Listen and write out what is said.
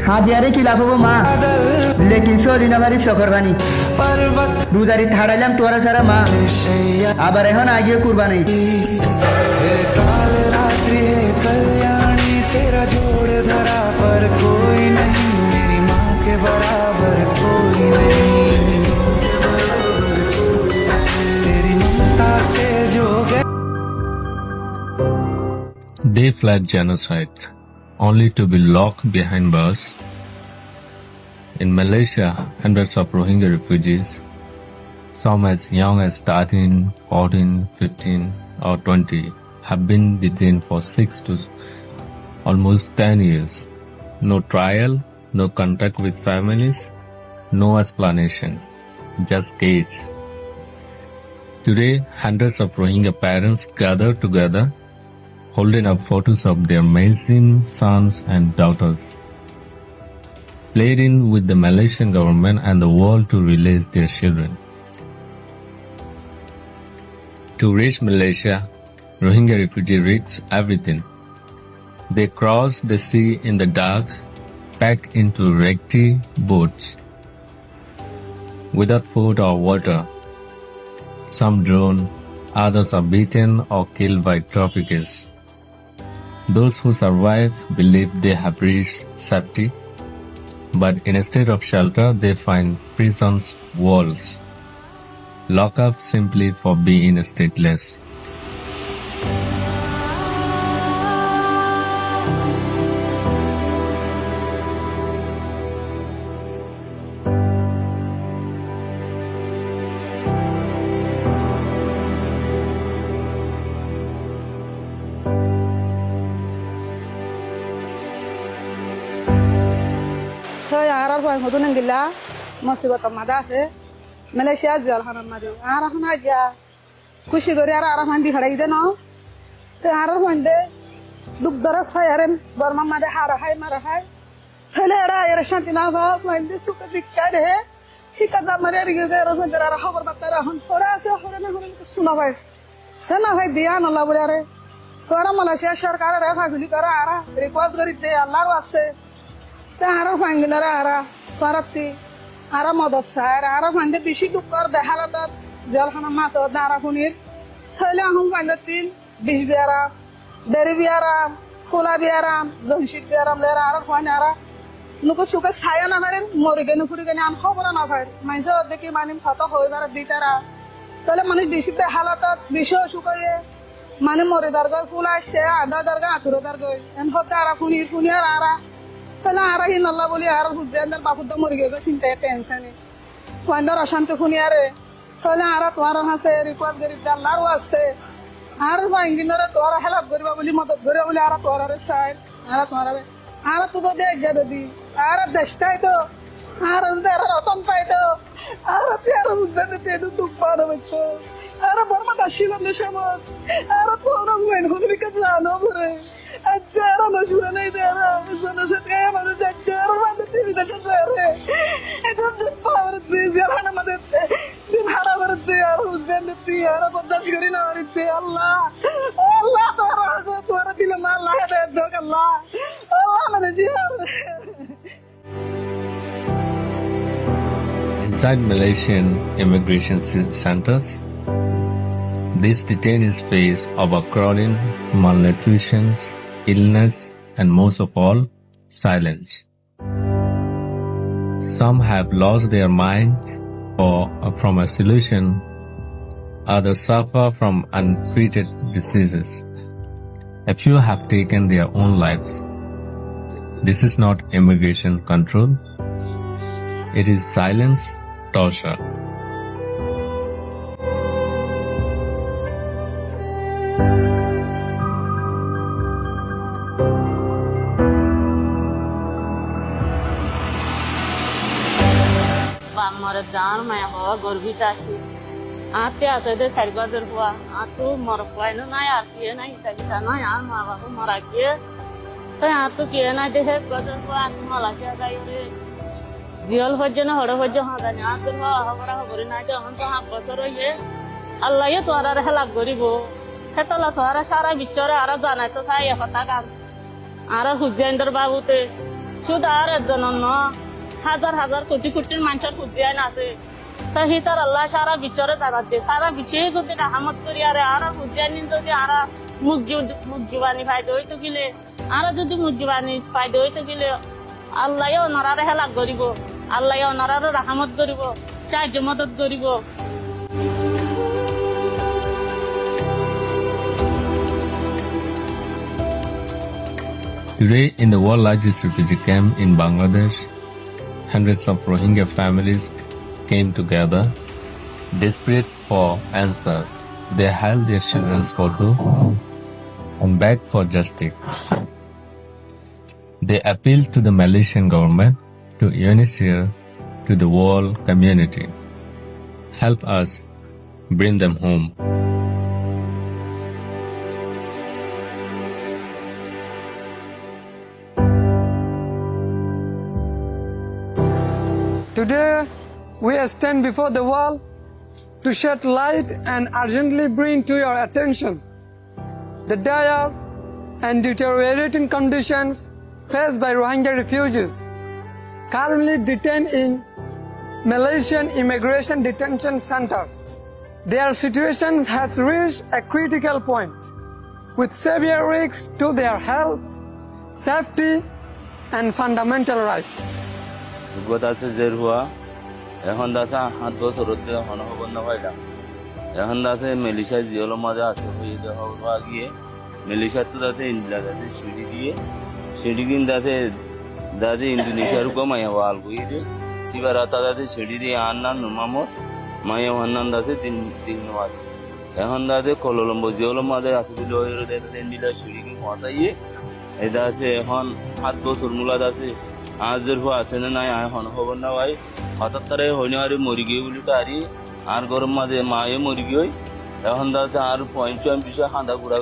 হাদিয়ারে কি লাভ হবো মা, লেকিন চলি না ভারি চকর বানি রোজারি থাড়াইলাম তোরা সারা মা, আবার এখন আগিয়ে কুরবানি। काल रात्रि है कल्याणी, तेरा जोड़ धरा पर कोई नहीं, मेरी माँ के बराबर कोई नहीं, तेरी ममता से जो They fled genocide, only to be locked behind bars. In Malaysia, hundreds of Rohingya refugees, some as young as 13, 14, 15 or 20, have been detained for 6 to almost 10 years. No trial, no contact with families, no explanation, just cage. Today, hundreds of Rohingya parents gather together, holding up photos of their missing sons and daughters, pleading with the Malaysian government and the world to release their children. To reach Malaysia, Rohingya refugees risk everything. They cross the sea in the dark, packed into rickety boats, without food or water. Some drown, others are beaten or killed by traffickers. Those who survive believe they have reached safety, but instead of shelter, they find prisons, walls, lock up simply for being stateless. Arah pun itu nenggila masih betul mada se Malaysia jual haram madu arah pun aja kusi gori arah mandi hari itu no te arah pun de duk daras hai arem Burma mada marah hai thale arah shanti na ba pun de suka dikkat hai hikada mare arige arah pun arah khabar bata rahun thora se hore na suna bhai na bhai diya Allah bole are thora Malaysia sarkar are family kara arah request gori de Allah wasse Arah panggilnya arah parati, arah modasar, arah pandai bisi tukar dehalatat, jalan masuk arah punir, thale ahum pandatin bis biara, dari biara, kula biara, zonshik biara, lera arah pani arah, nuku suka saya namarin, morigenu kurigenu am khabar na bhai, manusia deki manim khata hoy bara ditara, thale manush bisi dehalatat, bisi suka ye, manim mori darga kula se, ada darga athura darga, em khata arah punir arah তাহলে আর হিন আল্লাহ বলি আর হুজেন্দার বাপুর তো মরে গেল চিন্তায় টেনশনে ওয়ান্দার অশান্তি খুনি আরে তাহলে আর তোমার হাতে রিকোয়েস্ট করি আল্লাহর আছে আর ভাঙ্গিনরে তোরা হেল্প করিবা বলি মদদ করিবা বলি আর তোরারে সাইড আর তোরারে আর তো তো দেখ গেদ দি আর দেশটাই তো আর আর রতন পাই তো আর প্যার হুজেন্দ তে দুঃখ পারে তো আর বর্মা দাশিলাম দেশমত আর তোরা মেন হলি কা জানো বরে Ajar masura na idera, sana sa kaya manu ajar mande tivi da chare. Ito din power di jalan mande din hara berde yar udan di yar bodas gari na rite Allah. Allah tora dil ma Allah de dog Allah. Allah mane jihar. Inside Malaysian immigration centers, these detainees face overcrowding, malnutrition, illness, and most of all, silence. Some have lost their mind or from isolation. Others suffer from untreated diseases. A few have taken their own lives. This is not immigration control. It is silence torture. मरद गाँव में हो गर्भित आছি आते আসে দে সারবাজর হওয়া আতো মর পায় না আর কি না ইতা কিতা না আর মা বাবা মারা গিয়ে তাই আতো কি না দেহে গজর হওয়া মালা যা গায় রে জিয়ল হজ্জে না হড় হজ্জে হাদা না আতো হবরা হবরি না যখন তো 5 বছর হইয়ে আল্লাহ এ তোরা রে হেলা করিব হেতলা তোরা সারা বিশ্বরে আর জানাই তো চাই কথা গান আর হুজেন্দ্র বাবুতে শুধু আর একজন ন হাজার হাজার কোটি কোটির মানুষের খুঁজিয়ান আছে তা হি তার আল্লাহ সারা বিশ্বরে দাঁড়াতে সারা বিশ্বে যদি রাহমত করি আরে আর খুঁজিয়ান যদি আর মুখ জীবানি ফায়দা হইতো গেলে আর যদি মুখ জীবানি ফায়দা হইতো গেলে আল্লাহ ওনারা হেলাক করিব আল্লাহ ওনারা রাহমত করিব সাহায্য মদত করিব Today, in the world's largest refugee camp in Bangladesh, hundreds of Rohingya families came together, desperate for answers. They held their children's photo and begged for justice. They appealed to the Malaysian government, to UNHCR, to the world community. Help us bring them home. Today, we stand before the world to shed light and urgently bring to your attention the dire and deteriorating conditions faced by Rohingya refugees currently detained in Malaysian immigration detention centers. Their situation has reached a critical point with severe risks to their health, safety, and fundamental rights. আছে জের হওয়া এখন দাসা 7 বছর হতে হনহবন্ধ হইলাম এখন দাসে মেলিশা জিওলো মজা আছে হয়ে হওয়া গিয়ে মেলিশা তো দাসে ইন্ডিয়া দাসে সিঁড়ি কিন দাসে ইন্দোনেশিয়ার গো মায়া ওয়াল গুইরে এবার দাসে সিঁড়ি দিয়ে আন্না নুমামর মায়া হান্নান দাসে তিন আছে এখন দাসে কলম্বো জিওলো মজা আছে দিল হইরে দাসে ইন্ডিয়া সিঁড়ি কিন পৌঁছাইয়ে এই দাসে এখন 7 বছর মুলা দাসে আজের হওয়া আছে না নাই এখন হব না ভাই হঠাৎ তারে হইনি আর মরি গিয়ে বলি তো আর গরম মাঝে মায়ে মরি গিয়ে এখন দাসে আর পয়েন্ট বিষয় হাঁদা ঘুরা